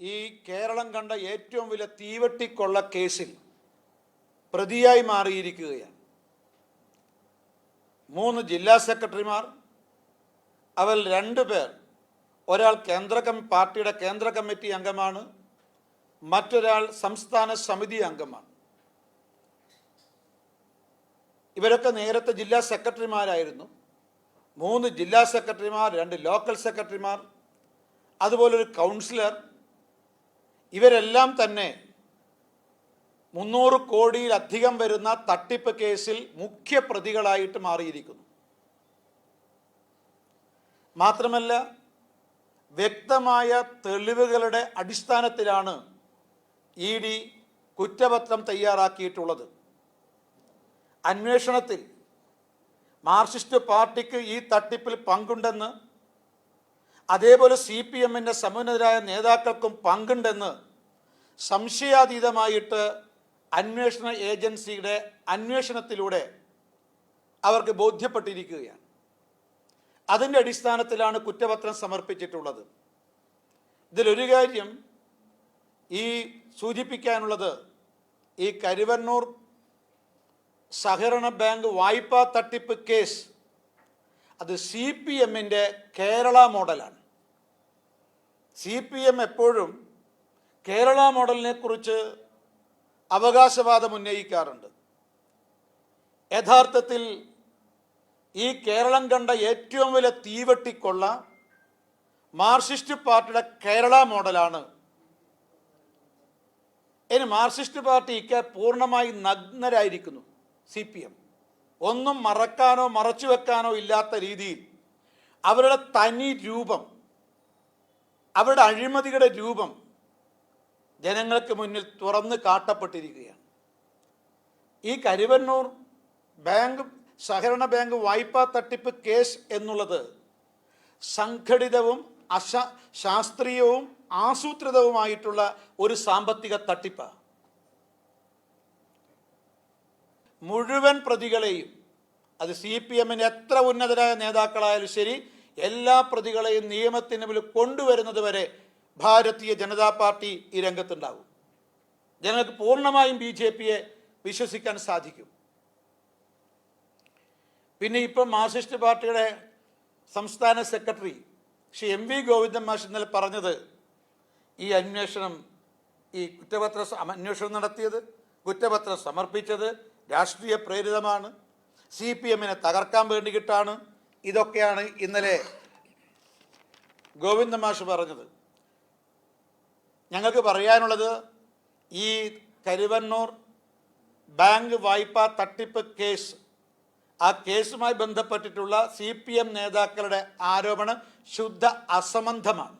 ഈ കേരളം കണ്ട ഏറ്റവും വലിയ തീവട്ടിക്കൊള്ള കേസിൽ പ്രതിയായി മാറിയിരിക്കുകയാണ്. 3 ജില്ലാ സെക്രട്ടറിമാർ, അവർ 2 പേർ, ഒരാൾ പാർട്ടിയുടെ കേന്ദ്ര കമ്മിറ്റി അംഗമാണ്, മറ്റൊരാൾ സംസ്ഥാന സമിതി അംഗമാണ്. ഇവരൊക്കെ നേരത്തെ ജില്ലാ സെക്രട്ടറിമാരായിരുന്നു. 3 ജില്ലാ സെക്രട്ടറിമാർ, 2 ലോക്കൽ സെക്രട്ടറിമാർ, അതുപോലൊരു കൗൺസിലർ. ഇവരെല്ലാം തന്നെ 300 കോടിയിലധികം വരുന്ന തട്ടിപ്പ് കേസിൽ മുഖ്യ പ്രതികളായിട്ട് മാറിയിരിക്കുന്നു. മാത്രമല്ല, വ്യക്തമായ തെളിവുകളുടെ അടിസ്ഥാനത്തിലാണ് ED കുറ്റപത്രം തയ്യാറാക്കിയിട്ടുള്ളത്. അന്വേഷണത്തിൽ മാർക്സിസ്റ്റ് പാർട്ടിക്ക് ഈ തട്ടിപ്പിൽ പങ്കുണ്ടെന്ന്, അതേപോലെ CPMന്റെ സമുന്നതരായ നേതാക്കൾക്കും പങ്കുണ്ടെന്ന് സംശയാതീതമായിട്ട് അന്വേഷണ ഏജൻസിയുടെ അന്വേഷണത്തിലൂടെ അവർക്ക് ബോധ്യപ്പെട്ടിരിക്കുകയാണ്. അതിൻ്റെ അടിസ്ഥാനത്തിലാണ് കുറ്റപത്രം സമർപ്പിച്ചിട്ടുള്ളത്. ഇതിലൊരു കാര്യം ഈ സൂചിപ്പിക്കാനുള്ളത്, ഈ കരുവന്നൂർ സഹകരണ ബാങ്ക് വായ്പാ തട്ടിപ്പ് കേസ് അത് CPMന്റെ കേരള മോഡലാണ്. CPM എപ്പോഴും കേരള മോഡലിനെ കുറിച്ച് അവകാശവാദം ഉന്നയിക്കാറുണ്ട്. യഥാർത്ഥത്തിൽ ഈ കേരളം കണ്ട ഏറ്റവും വലിയ തീവട്ടിക്കൊള്ള മാർക്സിസ്റ്റ് പാർട്ടിയുടെ കേരള മോഡലാണ്. ഇനി മാർക്സിസ്റ്റ് പാർട്ടി പൂർണ്ണമായി നഗ്നരായിരിക്കുന്നു. CPM ഒന്നും മറക്കാനോ മറച്ചു വെക്കാനോ ഇല്ലാത്ത രീതിയിൽ അവരുടെ തനി രൂപം, അവരുടെ അഴിമതിയുടെ രൂപം ജനങ്ങൾക്ക് മുന്നിൽ തുറന്ന് കാട്ടപ്പെട്ടിരിക്കുകയാണ്. ഈ കരുവന്നൂർ സഹകരണ ബാങ്ക് വായ്പാ തട്ടിപ്പ് കേസ് എന്നുള്ളത് സംഘടിതവും ശാസ്ത്രീയവും ആസൂത്രിതവുമായിട്ടുള്ള ഒരു സാമ്പത്തിക തട്ടിപ്പാണ്. മുഴുവൻ പ്രതികളെയും, അത് CPMന് എത്ര ഉന്നതരായ നേതാക്കളായാലും ശരി, എല്ലാ പ്രതികളെയും നിയമത്തിന് മുന്നിൽ കൊണ്ടുവരുന്നത് വരെ ഭാരതീയ ജനതാ പാർട്ടി ഈ രംഗത്തുണ്ടാകും. ജനങ്ങൾക്ക് പൂർണ്ണമായും BJPയെ വിശ്വസിക്കാൻ സാധിക്കും. പിന്നെ ഇപ്പം മാർക്സിസ്റ്റ് പാർട്ടിയുടെ സംസ്ഥാന സെക്രട്ടറി ശ്രീ MV ഗോവിന്ദൻ മാഷ് ഇന്നലെ പറഞ്ഞത്, ഈ അന്വേഷണം, ഈ അന്വേഷണം നടത്തിയത്, കുറ്റപത്രം സമർപ്പിച്ചത് രാഷ്ട്രീയ പ്രേരിതമാണ്, CPMനെ തകർക്കാൻ വേണ്ടിയിട്ടാണ്. ഇതൊക്കെയാണ് ഇന്നലെ ഗോവിന്ദൻ മാഷ് പറഞ്ഞത്. ഞങ്ങൾക്ക് പറയാനുള്ളത്, ഈ കരുവന്നൂർ ബാങ്ക് വായ്പാ തട്ടിപ്പ് കേസ്, ആ കേസുമായി ബന്ധപ്പെട്ടിട്ടുള്ള CPM നേതാക്കളുടെ ആരോപണം ശുദ്ധ അസംബന്ധമാണ്.